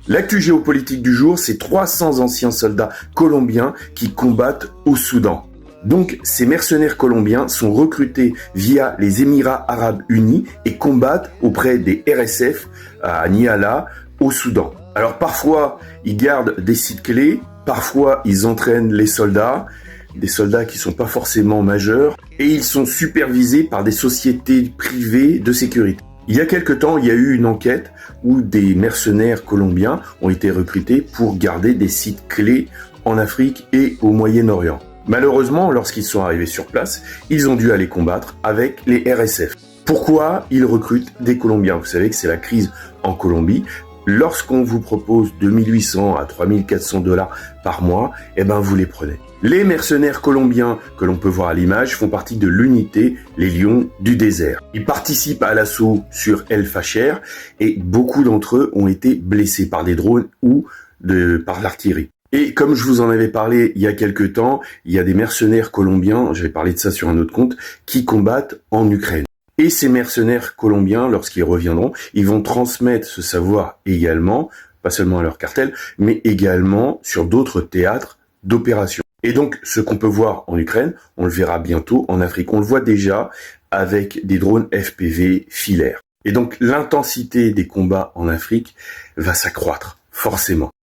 L'actu géopolitique du jour, c'est 300 anciens soldats colombiens qui combattent au Soudan. Donc, ces mercenaires colombiens sont recrutés via les Émirats Arabes Unis et combattent auprès des RSF à Niala, au Soudan. Alors parfois, ils gardent des sites clés, parfois ils entraînent les soldats, des soldats qui sont pas forcément majeurs, et ils sont supervisés par des sociétés privées de sécurité. Il y a quelque temps, il y a eu une enquête où des mercenaires colombiens ont été recrutés pour garder des sites clés en Afrique et au Moyen-Orient. Malheureusement, lorsqu'ils sont arrivés sur place, ils ont dû aller combattre avec les RSF. Pourquoi ils recrutent des Colombiens? Vous savez que c'est la crise en Colombie. Lorsqu'on vous propose 2800 à 3400 $ par mois, vous les prenez. Les mercenaires colombiens que l'on peut voir à l'image font partie de l'unité Les Lions du désert. Ils participent à l'assaut sur El Fasher et beaucoup d'entre eux ont été blessés par des drones ou par l'artillerie. Et comme je vous en avais parlé il y a quelques temps, il y a des mercenaires colombiens, j'avais parlé de ça sur un autre compte, qui combattent en Ukraine. Et ces mercenaires colombiens, lorsqu'ils reviendront, ils vont transmettre ce savoir également, pas seulement à leur cartel, mais également sur d'autres théâtres d'opération. Et donc, ce qu'on peut voir en Ukraine, on le verra bientôt en Afrique. On le voit déjà avec des drones FPV filaires. Et donc, l'intensité des combats en Afrique va s'accroître, forcément.